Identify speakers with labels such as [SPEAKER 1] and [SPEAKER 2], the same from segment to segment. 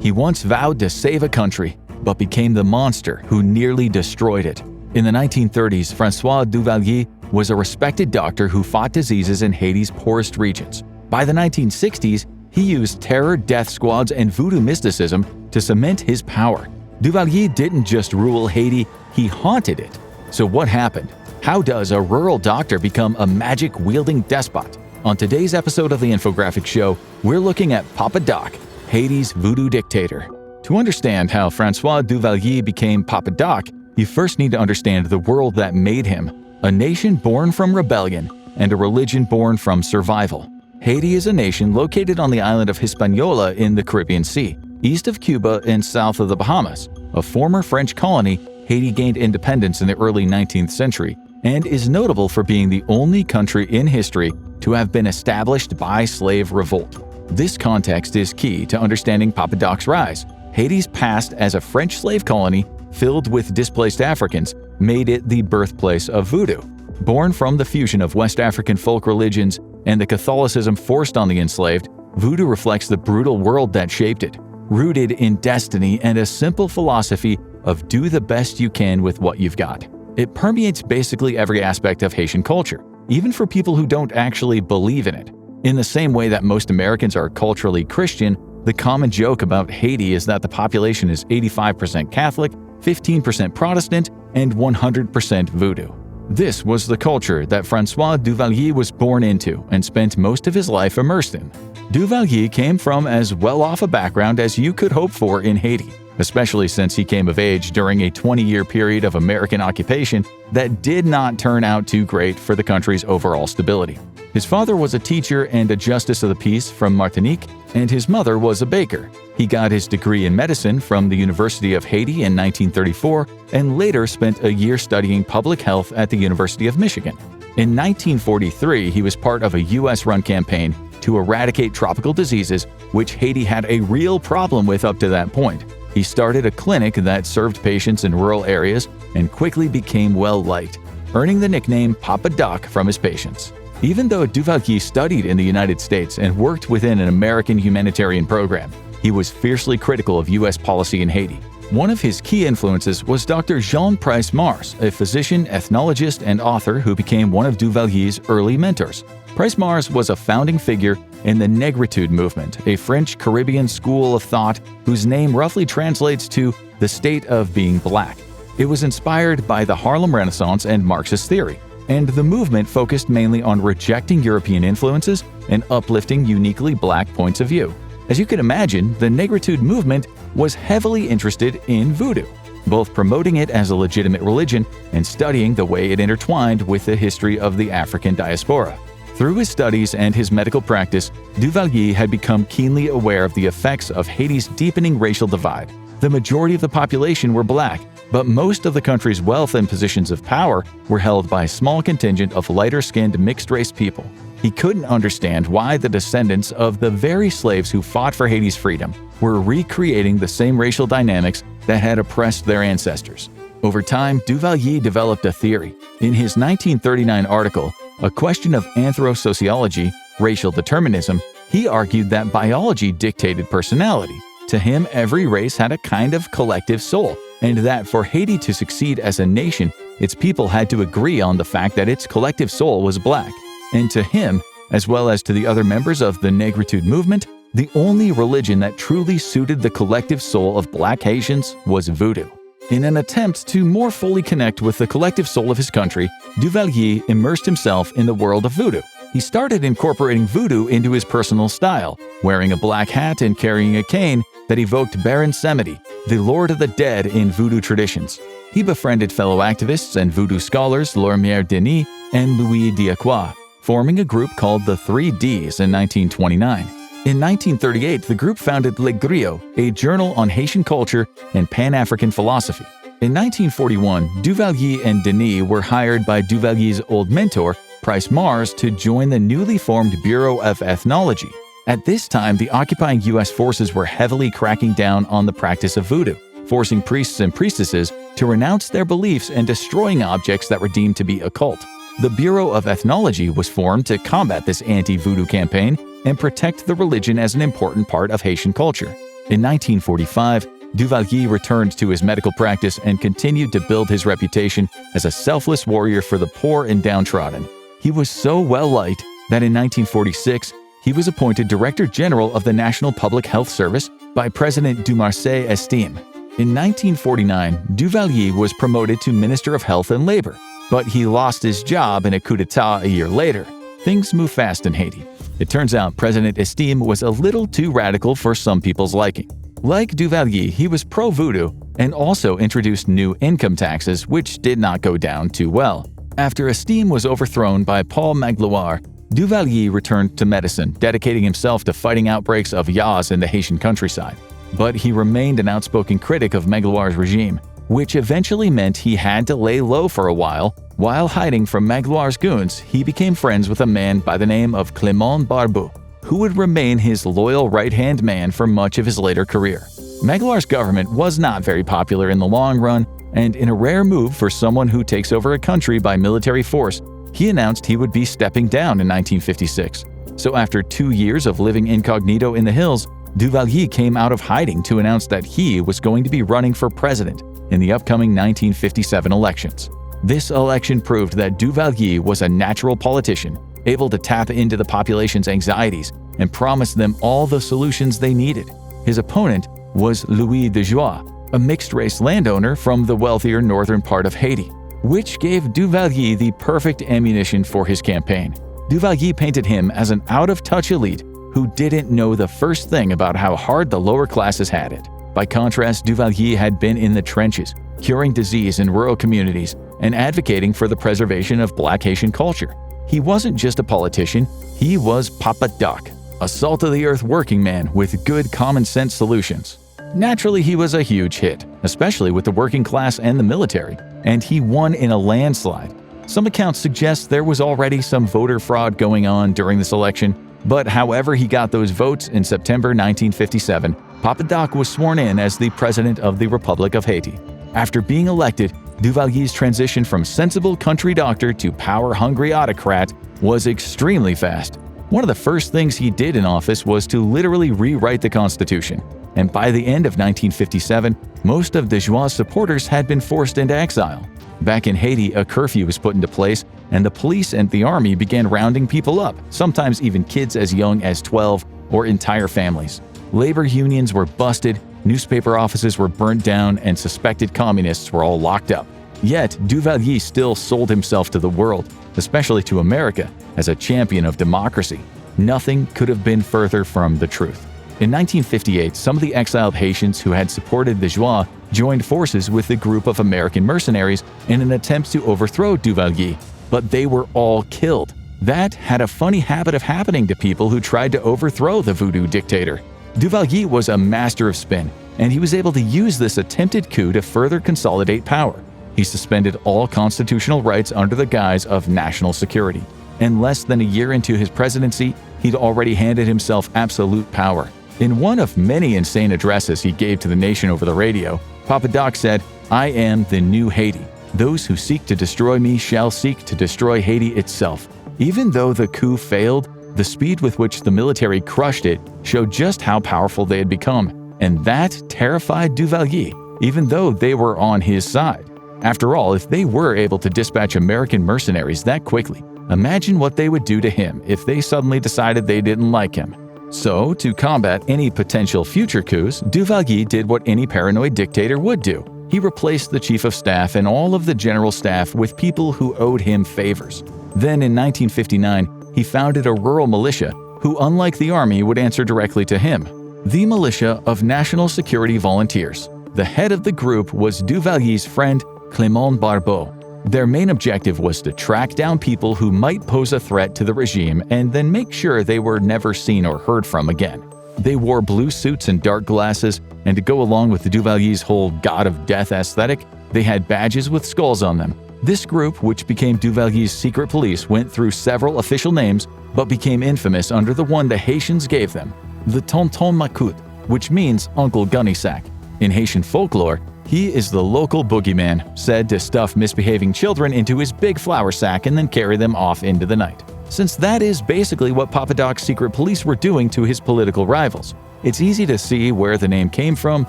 [SPEAKER 1] He once vowed to save a country, but became the monster who nearly destroyed it. In the 1930s, François Duvalier was a respected doctor who fought diseases in Haiti's poorest regions. By the 1960s, he used terror, death squads, and voodoo mysticism to cement his power. Duvalier didn't just rule Haiti, he haunted it. So what happened? How does a rural doctor become a magic-wielding despot? On today's episode of the Infographic Show, we're looking at Papa Doc, Haiti's voodoo dictator. To understand how François Duvalier became Papa Doc, you first need to understand the world that made him, a nation born from rebellion and a religion born from survival. Haiti is a nation located on the island of Hispaniola in the Caribbean Sea, east of Cuba and south of the Bahamas. A former French colony, Haiti gained independence in the early 19th century and is notable for being the only country in history to have been established by slave revolt. This context is key to understanding Papa Doc's rise. Haiti's past as a French slave colony filled with displaced Africans made it the birthplace of voodoo. Born from the fusion of West African folk religions and the Catholicism forced on the enslaved, voodoo reflects the brutal world that shaped it, rooted in destiny and a simple philosophy of do the best you can with what you've got. It permeates basically every aspect of Haitian culture, even for people who don't actually believe in it. In the same way that most Americans are culturally Christian, the common joke about Haiti is that the population is 85% Catholic, 15% Protestant, and 100% voodoo. This was the culture that François Duvalier was born into and spent most of his life immersed in. Duvalier came from as well-off a background as you could hope for in Haiti, especially since he came of age during a 20-year period of American occupation that did not turn out too great for the country's overall stability. His father was a teacher and a justice of the peace from Martinique, and his mother was a baker. He got his degree in medicine from the University of Haiti in 1934 and later spent a year studying public health at the University of Michigan. In 1943, he was part of a U.S.-run campaign to eradicate tropical diseases, which Haiti had a real problem with up to that point. He started a clinic that served patients in rural areas and quickly became well-liked, earning the nickname Papa Doc from his patients. Even though Duvalier studied in the United States and worked within an American humanitarian program, he was fiercely critical of U.S. policy in Haiti. One of his key influences was Dr. Jean Price Mars, a physician, ethnologist, and author who became one of Duvalier's early mentors. Price Mars was a founding figure in the Negritude movement, a French Caribbean school of thought whose name roughly translates to the state of being black. It was inspired by the Harlem Renaissance and Marxist theory, and the movement focused mainly on rejecting European influences and uplifting uniquely black points of view. As you can imagine, the Negritude movement was heavily interested in voodoo, both promoting it as a legitimate religion and studying the way it intertwined with the history of the African diaspora. Through his studies and his medical practice, Duvalier had become keenly aware of the effects of Haiti's deepening racial divide. The majority of the population were black, but most of the country's wealth and positions of power were held by a small contingent of lighter-skinned mixed-race people. He couldn't understand why the descendants of the very slaves who fought for Haiti's freedom were recreating the same racial dynamics that had oppressed their ancestors. Over time, Duvalier developed a theory. In his 1939 article, A Question of Anthro-Sociology, Racial Determinism, he argued that biology dictated personality. To him, every race had a kind of collective soul, and that for Haiti to succeed as a nation, its people had to agree on the fact that its collective soul was black. And to him, as well as to the other members of the Negritude movement, the only religion that truly suited the collective soul of black Haitians was voodoo. In an attempt to more fully connect with the collective soul of his country, Duvalier immersed himself in the world of voodoo. He started incorporating voodoo into his personal style, wearing a black hat and carrying a cane that evoked Baron Samedi, the Lord of the Dead in voodoo traditions. He befriended fellow activists and voodoo scholars Lormier Denis and Louis Diacroix, forming a group called the 3 Ds in 1929. In 1938, the group founded Le Griot, a journal on Haitian culture and Pan-African philosophy. In 1941, Duvalier and Denis were hired by Duvalier's old mentor, Price Mars, to join the newly formed Bureau of Ethnology. At this time, the occupying U.S. forces were heavily cracking down on the practice of voodoo, forcing priests and priestesses to renounce their beliefs and destroying objects that were deemed to be occult. The Bureau of Ethnology was formed to combat this anti-voodoo campaign and protect the religion as an important part of Haitian culture. In 1945, Duvalier returned to his medical practice and continued to build his reputation as a selfless warrior for the poor and downtrodden. He was so well-liked that in 1946, he was appointed Director General of the National Public Health Service by President Dumarsais Estime. In 1949, Duvalier was promoted to Minister of Health and Labor, but he lost his job in a coup d'etat a year later. Things move fast in Haiti. It turns out President Estime was a little too radical for some people's liking. Like Duvalier, he was pro-voodoo and also introduced new income taxes, which did not go down too well. After Estime was overthrown by Paul Magloire, Duvalier returned to medicine, dedicating himself to fighting outbreaks of yaws in the Haitian countryside. But he remained an outspoken critic of Magloire's regime, which eventually meant he had to lay low for a while. While hiding from Magloire's goons, he became friends with a man by the name of Clément Barbeau, who would remain his loyal right-hand man for much of his later career. Magloire's government was not very popular in the long run, and in a rare move for someone who takes over a country by military force, he announced he would be stepping down in 1956. So after 2 years of living incognito in the hills, Duvalier came out of hiding to announce that he was going to be running for president in the upcoming 1957 elections. This election proved that Duvalier was a natural politician, able to tap into the population's anxieties and promise them all the solutions they needed. His opponent was Louis de Joie, a mixed-race landowner from the wealthier northern part of Haiti, which gave Duvalier the perfect ammunition for his campaign. Duvalier painted him as an out-of-touch elite who didn't know the first thing about how hard the lower classes had it. By contrast, Duvalier had been in the trenches, curing disease in rural communities and advocating for the preservation of Black Haitian culture. He wasn't just a politician, he was Papa Doc, a salt-of-the-earth working man with good common-sense solutions. Naturally, he was a huge hit, especially with the working class and the military, and he won in a landslide. Some accounts suggest there was already some voter fraud going on during this election, but however he got those votes in September 1957, Papa Doc was sworn in as the President of the Republic of Haiti. After being elected, Duvalier's transition from sensible country doctor to power-hungry autocrat was extremely fast. One of the first things he did in office was to literally rewrite the Constitution, and by the end of 1957, most of de Joie's supporters had been forced into exile. Back in Haiti, a curfew was put into place, and the police and the army began rounding people up, sometimes even kids as young as 12 or entire families. Labor unions were busted, newspaper offices were burnt down, and suspected communists were all locked up. Yet, Duvalier still sold himself to the world, especially to America, as a champion of democracy. Nothing could have been further from the truth. In 1958, some of the exiled Haitians who had supported de Joie joined forces with a group of American mercenaries in an attempt to overthrow Duvalier, but they were all killed. That had a funny habit of happening to people who tried to overthrow the Voodoo Dictator. Duvalier was a master of spin, and he was able to use this attempted coup to further consolidate power. He suspended all constitutional rights under the guise of national security. And less than a year into his presidency, he'd already handed himself absolute power. In one of many insane addresses he gave to the nation over the radio, Papa Doc said, "I am the new Haiti. Those who seek to destroy me shall seek to destroy Haiti itself." Even though the coup failed, the speed with which the military crushed it showed just how powerful they had become, and that terrified Duvalier, even though they were on his side. After all, if they were able to dispatch American mercenaries that quickly, imagine what they would do to him if they suddenly decided they didn't like him. So, to combat any potential future coups, Duvalier did what any paranoid dictator would do. He replaced the chief of staff and all of the general staff with people who owed him favors. Then in 1959, he founded a rural militia who, unlike the army, would answer directly to him. The Militia of National Security Volunteers. The head of the group was Duvalier's friend, Clément Barbeau. Their main objective was to track down people who might pose a threat to the regime and then make sure they were never seen or heard from again. They wore blue suits and dark glasses, and to go along with the Duvalier's whole God of Death aesthetic, they had badges with skulls on them. This group, which became Duvalier's secret police, went through several official names but became infamous under the one the Haitians gave them, the Tonton Macoute, which means Uncle Gunnysack. In Haitian folklore, he is the local boogeyman, said to stuff misbehaving children into his big flour sack and then carry them off into the night. Since that is basically what Papa Doc's secret police were doing to his political rivals. it's easy to see where the name came from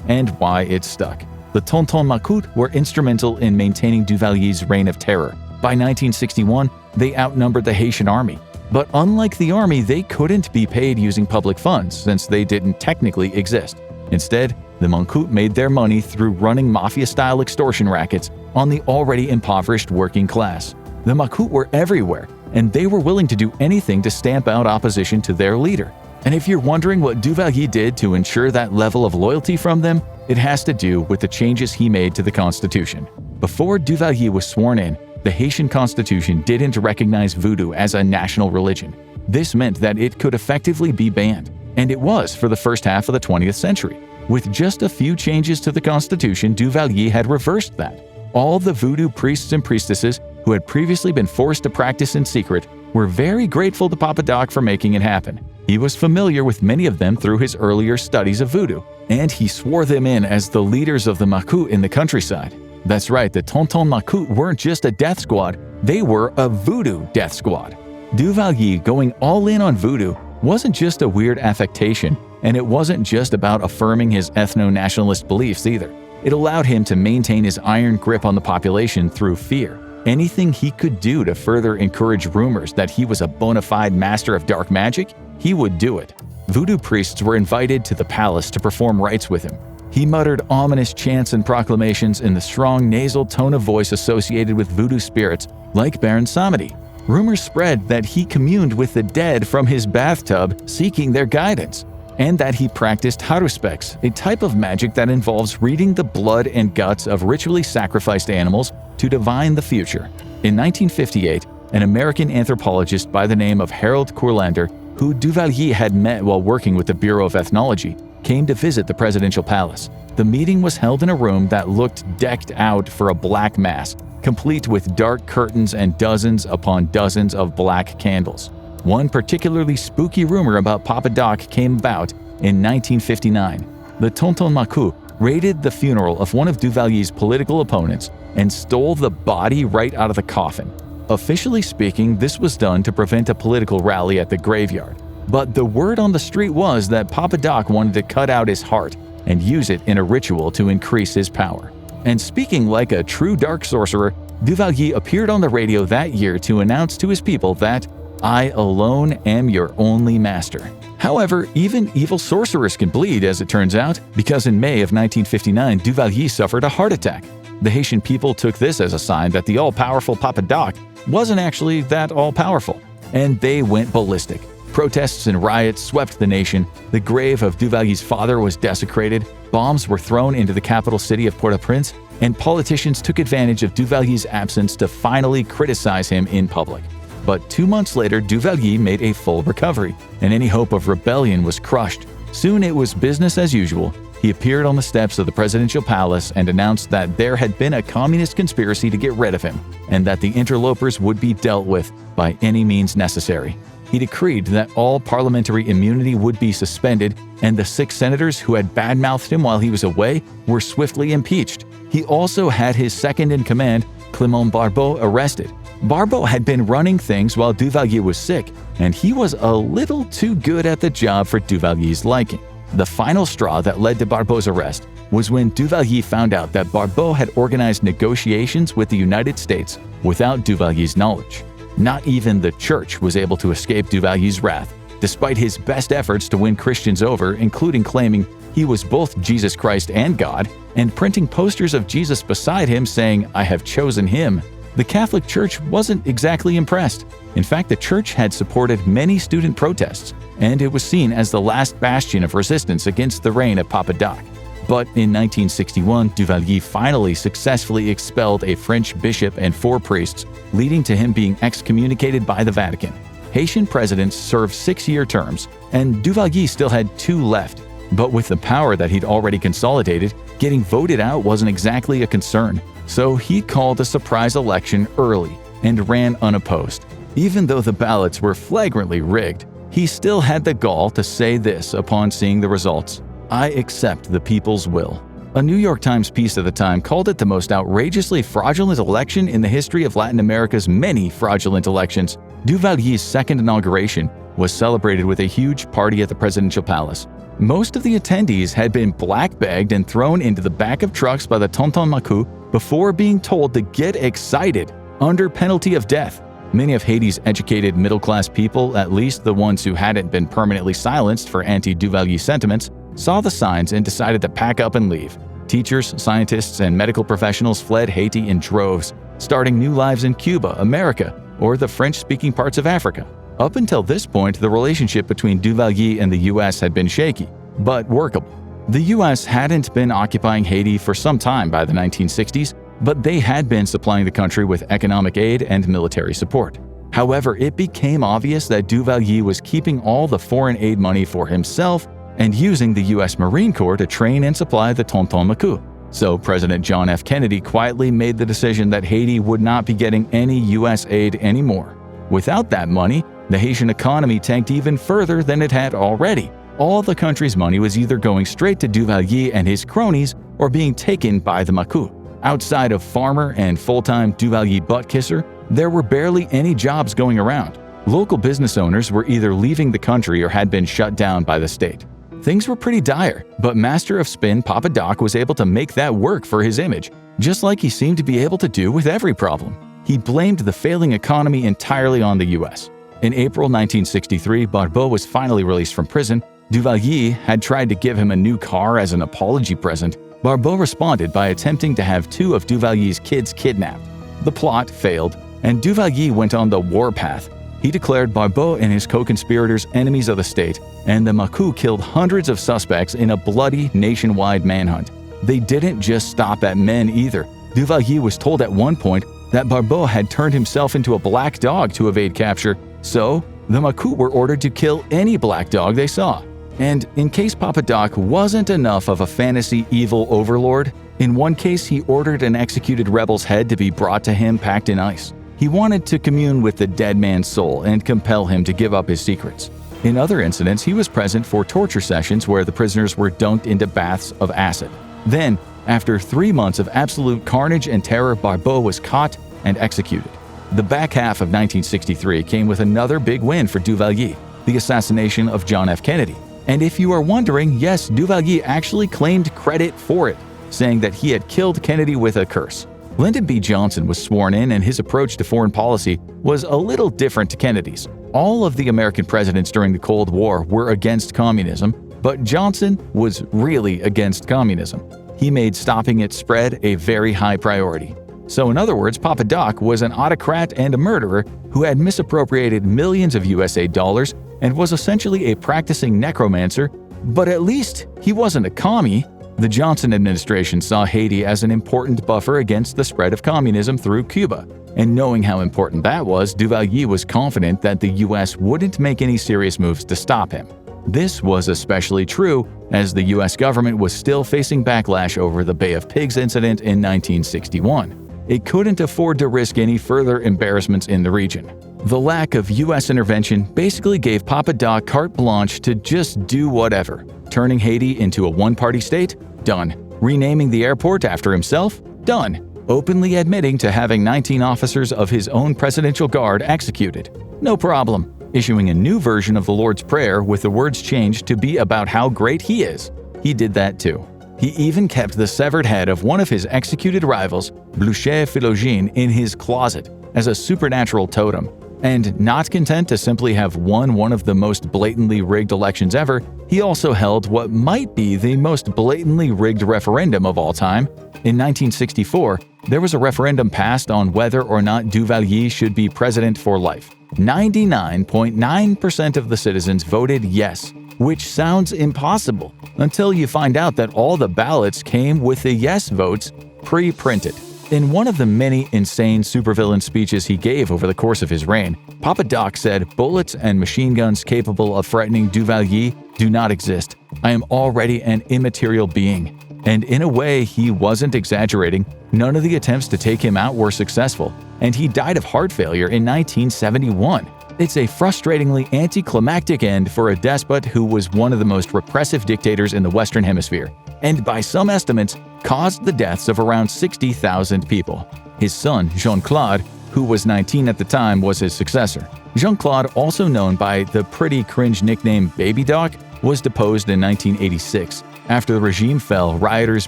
[SPEAKER 1] and why it stuck. The Tonton Macoute were instrumental in maintaining Duvalier's reign of terror. By 1961, they outnumbered the Haitian army. But unlike the army, they couldn't be paid using public funds since they didn't technically exist. Instead, the Macoute made their money through running mafia-style extortion rackets on the already impoverished working class. The Macoute were everywhere, and they were willing to do anything to stamp out opposition to their leader. And if you're wondering what Duvalier did to ensure that level of loyalty from them, it has to do with the changes he made to the Constitution. Before Duvalier was sworn in, the Haitian Constitution didn't recognize voodoo as a national religion. This meant that it could effectively be banned, and it was for the first half of the 20th century. With just a few changes to the Constitution, Duvalier had reversed that. All the voodoo priests and priestesses who had previously been forced to practice in secret were very grateful to Papa Doc for making it happen. He was familiar with many of them through his earlier studies of voodoo, and he swore them in as the leaders of the Macoute in the countryside. That's right, the Tonton Macoute weren't just a death squad, they were a voodoo death squad. Duvalier going all in on voodoo wasn't just a weird affectation, and it wasn't just about affirming his ethno-nationalist beliefs either. It allowed him to maintain his iron grip on the population through fear. Anything he could do to further encourage rumors that he was a bona fide master of dark magic, he would do it. Voodoo priests were invited to the palace to perform rites with him. He muttered ominous chants and proclamations in the strong nasal tone of voice associated with voodoo spirits like Baron Samedi. Rumors spread that he communed with the dead from his bathtub seeking their guidance, and that he practiced haruspex, a type of magic that involves reading the blood and guts of ritually sacrificed animals to divine the future. In 1958, an American anthropologist by the name of Harold Kurlander, who Duvalier had met while working with the Bureau of Ethnology, came to visit the presidential palace. The meeting was held in a room that looked decked out for a black mass, complete with dark curtains and dozens upon dozens of black candles. One particularly spooky rumor about Papa Doc came about in 1959. The Tonton Macoute raided the funeral of one of Duvalier's political opponents and stole the body right out of the coffin. Officially speaking, this was done to prevent a political rally at the graveyard. But the word on the street was that Papa Doc wanted to cut out his heart and use it in a ritual to increase his power. And speaking like a true dark sorcerer, Duvalier appeared on the radio that year to announce to his people that "I alone am your only master." However, even evil sorcerers can bleed, as it turns out, because in May of 1959, Duvalier suffered a heart attack. The Haitian people took this as a sign that the all-powerful Papa Doc wasn't actually that all-powerful, and they went ballistic. Protests and riots swept the nation, the grave of Duvalier's father was desecrated, bombs were thrown into the capital city of Port-au-Prince, and politicians took advantage of Duvalier's absence to finally criticize him in public. But 2 months later, Duvalier made a full recovery, and any hope of rebellion was crushed. Soon it was business as usual. He appeared on the steps of the presidential palace and announced that there had been a communist conspiracy to get rid of him, and that the interlopers would be dealt with by any means necessary. He decreed that all parliamentary immunity would be suspended, and the 6 senators who had badmouthed him while he was away were swiftly impeached. He also had his second-in-command, Clément Barbeau, arrested. Barbeau had been running things while Duvalier was sick, and he was a little too good at the job for Duvalier's liking. The final straw that led to Barbeau's arrest was when Duvalier found out that Barbeau had organized negotiations with the United States without Duvalier's knowledge. Not even the church was able to escape Duvalier's wrath, despite his best efforts to win Christians over, including claiming he was both Jesus Christ and God, and printing posters of Jesus beside him saying, "I have chosen him." The Catholic Church wasn't exactly impressed. In fact, the church had supported many student protests, and it was seen as the last bastion of resistance against the reign of Papa Doc. But in 1961, Duvalier finally successfully expelled a French bishop and 4 priests, leading to him being excommunicated by the Vatican. Haitian presidents served 6-year terms, and Duvalier still had 2 left. But with the power that he'd already consolidated, getting voted out wasn't exactly a concern. So he called a surprise election early and ran unopposed. Even though the ballots were flagrantly rigged, he still had the gall to say this upon seeing the results: "I accept the people's will." A New York Times piece at the time called it the most outrageously fraudulent election in the history of Latin America's many fraudulent elections. Duvalier's second inauguration was celebrated with a huge party at the presidential palace. Most of the attendees had been black-bagged and thrown into the back of trucks by the Tonton Macoute before being told to get excited, under penalty of death. Many of Haiti's educated middle-class people, at least the ones who hadn't been permanently silenced for anti-Duvalier sentiments, saw the signs and decided to pack up and leave. Teachers, scientists, and medical professionals fled Haiti in droves, starting new lives in Cuba, America, or the French-speaking parts of Africa. Up until this point, the relationship between Duvalier and the U.S. had been shaky, but workable. The U.S. hadn't been occupying Haiti for some time by the 1960s, but they had been supplying the country with economic aid and military support. However, it became obvious that Duvalier was keeping all the foreign aid money for himself and using the U.S. Marine Corps to train and supply the Tonton Macoute. So President John F. Kennedy quietly made the decision that Haiti would not be getting any U.S. aid anymore. Without that money, the Haitian economy tanked even further than it had already. All the country's money was either going straight to Duvalier and his cronies or being taken by the Macoute. Outside of farmer and full-time Duvalier butt-kisser, there were barely any jobs going around. Local business owners were either leaving the country or had been shut down by the state. Things were pretty dire, but master of spin Papa Doc was able to make that work for his image, just like he seemed to be able to do with every problem. He blamed the failing economy entirely on the U.S. In April 1963, Barbeau was finally released from prison. Duvalier had tried to give him a new car as an apology present. Barbeau responded by attempting to have two of Duvalier's kids kidnapped. The plot failed, and Duvalier went on the warpath. He declared Barbeau and his co-conspirators enemies of the state, and the Macoute killed hundreds of suspects in a bloody nationwide manhunt. They didn't just stop at men either. Duvalier was told at one point that Barbeau had turned himself into a black dog to evade capture, so the Macoute were ordered to kill any black dog they saw. And in case Papa Doc wasn't enough of a fantasy evil overlord, in one case he ordered an executed rebel's head to be brought to him packed in ice. He wanted to commune with the dead man's soul and compel him to give up his secrets. In other incidents, he was present for torture sessions where the prisoners were dunked into baths of acid. Then, after 3 months of absolute carnage and terror, Barbeau was caught and executed. The back half of 1963 came with another big win for Duvalier, the assassination of John F. Kennedy. And if you are wondering, yes, Duvalier actually claimed credit for it, saying that he had killed Kennedy with a curse. Lyndon B. Johnson was sworn in, and his approach to foreign policy was a little different to Kennedy's. All of the American presidents during the Cold War were against communism, but Johnson was really against communism. He made stopping its spread a very high priority. So in other words, Papa Doc was an autocrat and a murderer who had misappropriated millions of USA dollars and was essentially a practicing necromancer, but at least he wasn't a commie. The Johnson administration saw Haiti as an important buffer against the spread of communism through Cuba, and knowing how important that was, Duvalier was confident that the U.S. wouldn't make any serious moves to stop him. This was especially true as the U.S. government was still facing backlash over the Bay of Pigs incident in 1961. It couldn't afford to risk any further embarrassments in the region. The lack of U.S. intervention basically gave Papa Doc carte blanche to just do whatever. Turning Haiti into a one-party state? Done. Renaming the airport after himself? Done. Openly admitting to having 19 officers of his own presidential guard executed? No problem. Issuing a new version of the Lord's Prayer with the words changed to be about how great he is? He did that too. He even kept the severed head of one of his executed rivals, Blücher Philogene, in his closet as a supernatural totem. And not content to simply have won one of the most blatantly rigged elections ever, he also held what might be the most blatantly rigged referendum of all time. In 1964, there was a referendum passed on whether or not Duvalier should be president for life. 99.9% of the citizens voted yes, which sounds impossible until you find out that all the ballots came with the yes votes pre-printed. In one of the many insane supervillain speeches he gave over the course of his reign, Papa Doc said, "Bullets and machine guns capable of frightening Duvalier do not exist. I am already an immaterial being." And in a way, he wasn't exaggerating. None of the attempts to take him out were successful, and he died of heart failure in 1971. It's a frustratingly anticlimactic end for a despot who was one of the most repressive dictators in the Western Hemisphere, and by some estimates, caused the deaths of around 60,000 people. His son, Jean-Claude, who was 19 at the time, was his successor. Jean-Claude, also known by the pretty cringe nickname Baby Doc, was deposed in 1986. After the regime fell, rioters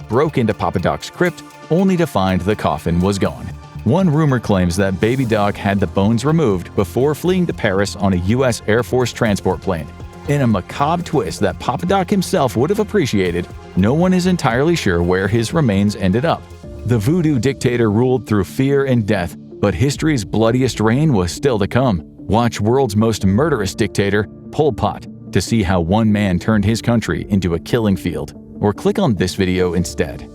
[SPEAKER 1] broke into Papa Doc's crypt only to find the coffin was gone. One rumor claims that Baby Doc had the bones removed before fleeing to Paris on a U.S. Air Force transport plane. In a macabre twist that Papa Doc himself would have appreciated, no one is entirely sure where his remains ended up. The Voodoo Dictator ruled through fear and death, but history's bloodiest reign was still to come. Watch World's Most Murderous Dictator, Pol Pot, to see how one man turned his country into a killing field, or click on this video instead.